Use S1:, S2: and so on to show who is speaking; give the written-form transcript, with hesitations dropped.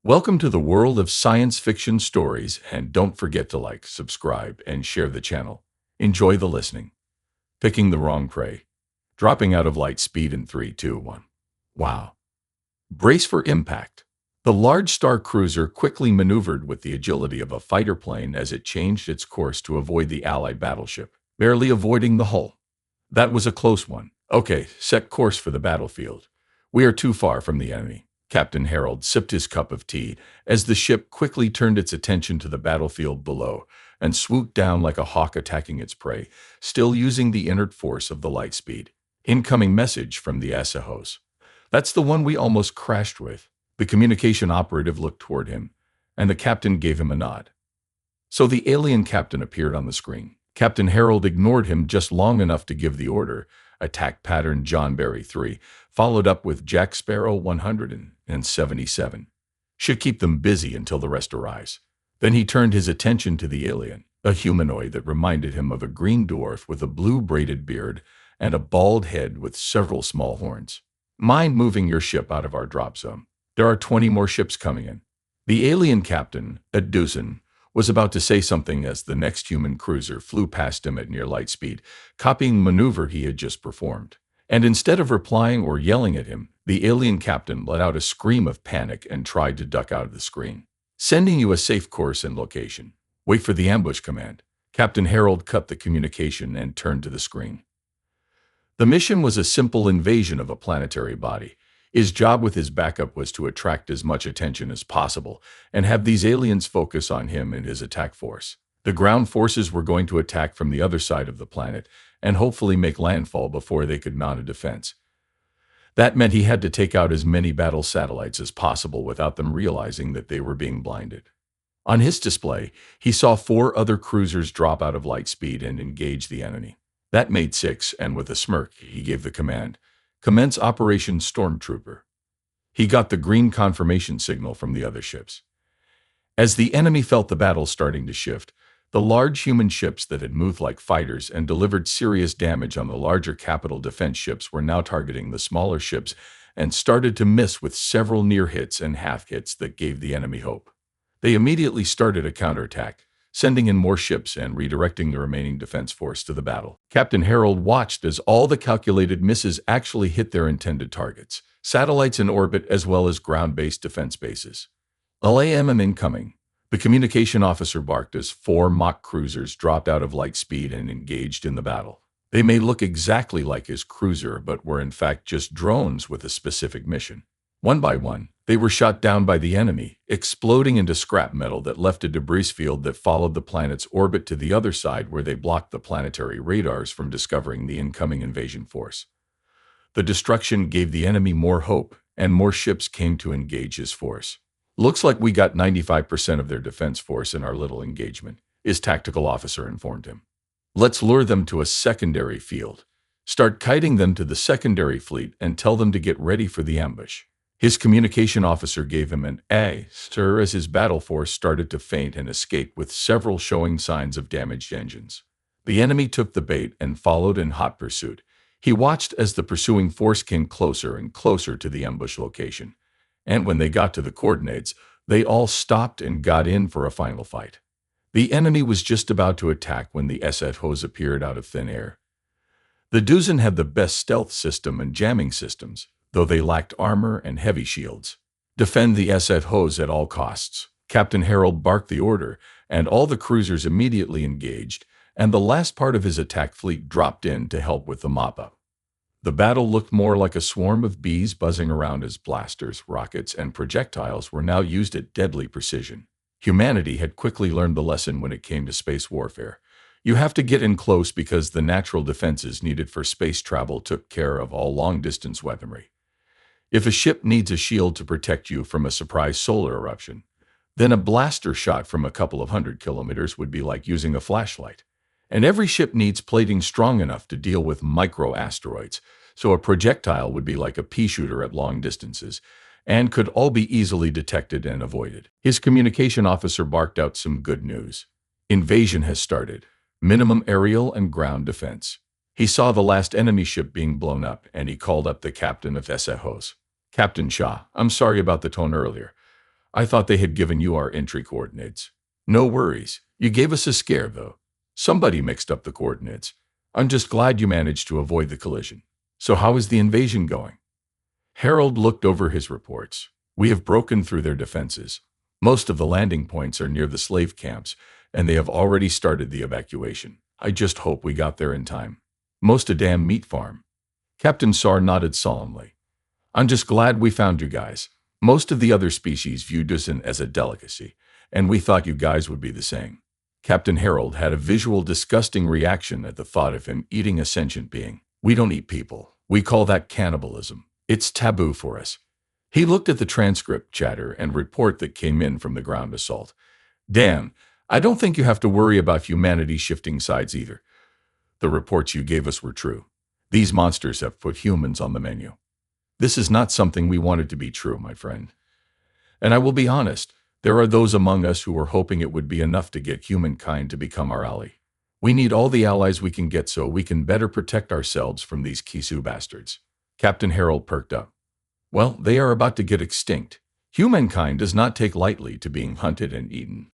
S1: Welcome to the world of science fiction stories, and don't forget to like, subscribe, and share the channel. Enjoy the listening. Picking the wrong prey. Dropping out of light speed in 3, 2, 1. Wow. Brace for impact. The large star cruiser quickly maneuvered with the agility of a fighter plane as it changed its course to avoid the Allied battleship, barely avoiding the hull. That was a close one. Okay, set course for the battlefield. We are too far from the enemy. Captain Harold sipped his cup of tea as the ship quickly turned its attention to the battlefield below and swooped down like a hawk attacking its prey, still using the inert force of the light speed. Incoming message from the Asahos. That's the one we almost crashed with. The communication operative looked toward him, and the captain gave him a nod. So the alien captain appeared on the screen. Captain Harold ignored him just long enough to give the order, attack pattern John Barry 3, followed up with Jack Sparrow 177. Should keep them busy until the rest arrives. Then he turned his attention to the alien, a humanoid that reminded him of a green dwarf with a blue braided beard and a bald head with several small horns. Mind moving your ship out of our drop zone. There are 20 more ships coming in. The alien captain, a Duzin, was about to say something as the next human cruiser flew past him at near light speed, copying the maneuver he had just performed. And instead of replying or yelling at him, the alien captain let out a scream of panic and tried to duck out of the screen. Sending you a safe course and location. Wait for the ambush command. Captain Harold cut the communication and turned to the screen. The mission was a simple invasion of a planetary body. His job with his backup was to attract as much attention as possible and have these aliens focus on him and his attack force. The ground forces were going to attack from the other side of the planet and hopefully make landfall before they could mount a defense. That meant he had to take out as many battle satellites as possible without them realizing that they were being blinded. On his display, he saw 4 other cruisers drop out of light speed and engage the enemy. That made 6, and with a smirk, he gave the command, "Commence Operation Stormtrooper." He got the green confirmation signal from the other ships. As the enemy felt the battle starting to shift, the large human ships that had moved like fighters and delivered serious damage on the larger capital defense ships were now targeting the smaller ships and started to miss with several near hits and half hits that gave the enemy hope. They immediately started a counterattack, sending in more ships and redirecting the remaining defense force to the battle. Captain Harold watched as all the calculated misses actually hit their intended targets, satellites in orbit as well as ground-based defense bases. LAMM incoming. The communication officer barked as 4 mock cruisers dropped out of light speed and engaged in the battle. They may look exactly like his cruiser, but were in fact just drones with a specific mission. One by one, they were shot down by the enemy, exploding into scrap metal that left a debris field that followed the planet's orbit to the other side where they blocked the planetary radars from discovering the incoming invasion force. The destruction gave the enemy more hope, and more ships came to engage his force. "Looks like we got 95% of their defense force in our little engagement," his tactical officer informed him. "Let's lure them to a secondary field. Start kiting them to the secondary fleet and tell them to get ready for the ambush." His communication officer gave him an "A, sir," as his battle force started to faint and escape, with several showing signs of damaged engines. The enemy took the bait and followed in hot pursuit. He watched as the pursuing force came closer and closer to the ambush location. And when they got to the coordinates, they all stopped and got in for a final fight. The enemy was just about to attack when the Asahos appeared out of thin air. The Duzin had the best stealth system and jamming systems, though they lacked armor and heavy shields. "Defend the Asahos at all costs." Captain Harold barked the order, and all the cruisers immediately engaged, and the last part of his attack fleet dropped in to help with the mop-up. The battle looked more like a swarm of bees buzzing around as blasters, rockets, and projectiles were now used at deadly precision. Humanity had quickly learned the lesson when it came to space warfare. You have to get in close because the natural defenses needed for space travel took care of all long-distance weaponry. If a ship needs a shield to protect you from a surprise solar eruption, then a blaster shot from a couple of 100 kilometers would be like using a flashlight. And every ship needs plating strong enough to deal with micro-asteroids, so a projectile would be like a pea shooter at long distances, and could all be easily detected and avoided. His communication officer barked out some good news. Invasion has started. Minimum aerial and ground defense. He saw the last enemy ship being blown up, and he called up the captain of Asahos. "Captain Shah, I'm sorry about the tone earlier. I thought they had given you our entry coordinates. No worries. You gave us a scare, though. Somebody mixed up the coordinates. I'm just glad you managed to avoid the collision. So how is the invasion going? Harold looked over his reports. We have broken through their defenses. Most of the landing points are near the slave camps, and they have already started the evacuation. I just hope we got there in time. Most a damn meat farm. Captain Sar nodded solemnly. I'm just glad we found you guys. Most of the other species viewed us as a delicacy, and we thought you guys would be the same. Captain Harold had a visual disgusting reaction at the thought of him eating a sentient being. We don't eat people. We call that cannibalism. It's taboo for us. He looked at the transcript chatter and report that came in from the ground assault. Dan, I don't think you have to worry about humanity shifting sides either. The reports you gave us were true. These monsters have put humans on the menu. This is not something we wanted to be true, my friend. And I will be honest, there are those among us who were hoping it would be enough to get humankind to become our ally. We need all the allies we can get so we can better protect ourselves from these Kisu bastards. Captain Harold perked up. Well, they are about to get extinct. Humankind does not take lightly to being hunted and eaten.